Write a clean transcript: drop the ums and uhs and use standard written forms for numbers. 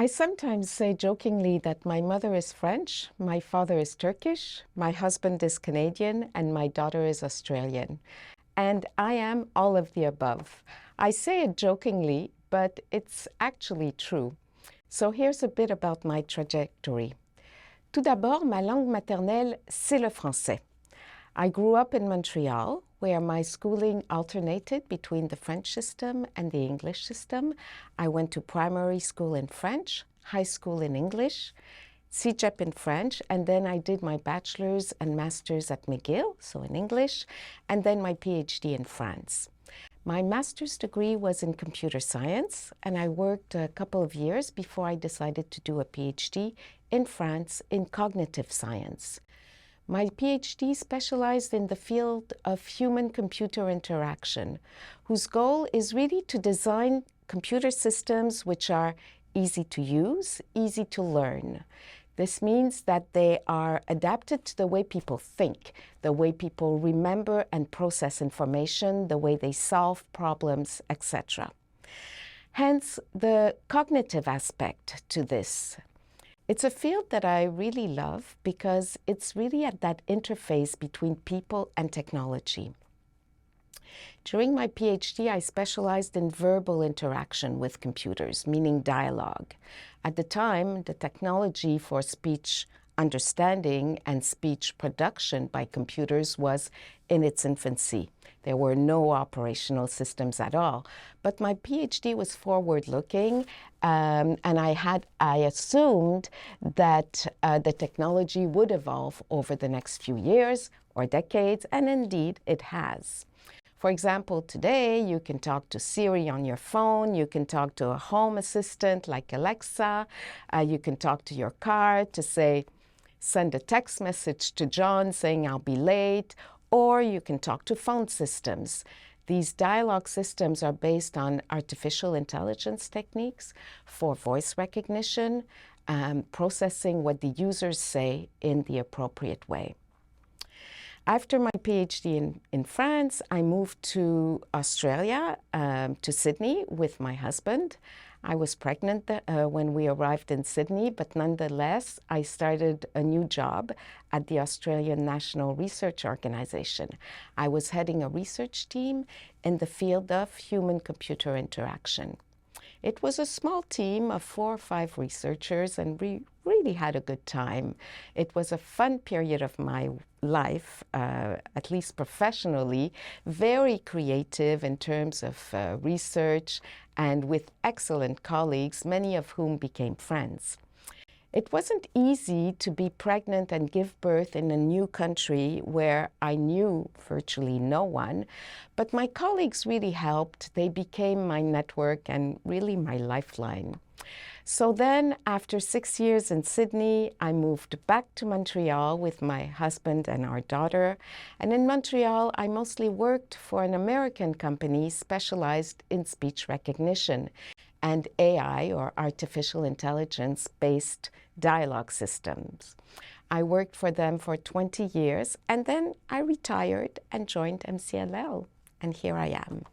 I sometimes say jokingly that my mother is French, my father is Turkish, my husband is Canadian, and my daughter is Australian. And I am all of the above. I say it jokingly, but it's actually true. So here's a bit about my trajectory. Tout d'abord, ma langue maternelle, c'est le français. I grew up in Montreal, where my schooling alternated between the French system and the English system. I went to primary school in French, high school in English, CEGEP in French, and then I did my bachelor's and master's at McGill, so in English, and then my PhD in France. My master's degree was in computer science, and I worked a couple of years before I decided to do a PhD in France in cognitive science. My PhD specialized in the field of human-computer interaction, whose goal is really to design computer systems which are easy to use, easy to learn. This means that they are adapted to the way people think, the way people remember and process information, the way they solve problems, etc. Hence, the cognitive aspect to this. It's a field that I really love because it's really at that interface between people and technology. During my PhD, I specialized in verbal interaction with computers, meaning dialogue. At the time, the technology for speech understanding and speech production by computers was in its infancy. There were no operational systems at all. But my PhD was forward-looking, and I assumed that the technology would evolve over the next few years or decades, and indeed it has. For example, today you can talk to Siri on your phone, you can talk to a home assistant like Alexa, you can talk to your car to say, send a text message to John saying I'll be late, or you can talk to phone systems. These dialogue systems are based on artificial intelligence techniques for voice recognition, processing what the users say in the appropriate way. After my PhD in France, I moved to Australia, to Sydney with my husband. I was pregnant when we arrived in Sydney, but nonetheless, I started a new job at the Australian National Research Organization. I was heading a research team in the field of human-computer interaction. It was a small team of 4 or 5 researchers, and we really had a good time. It was a fun period of my life, at least professionally, very creative in terms of research, and with excellent colleagues, many of whom became friends. It wasn't easy to be pregnant and give birth in a new country where I knew virtually no one, but my colleagues really helped. They became my network and really my lifeline. So then, after 6 years in Sydney, I moved back to Montreal with my husband and our daughter. And in Montreal, I mostly worked for an American company specialized in speech recognition and AI, or artificial intelligence-based dialogue systems. I worked for them for 20 years, and then I retired and joined MCLL, and here I am.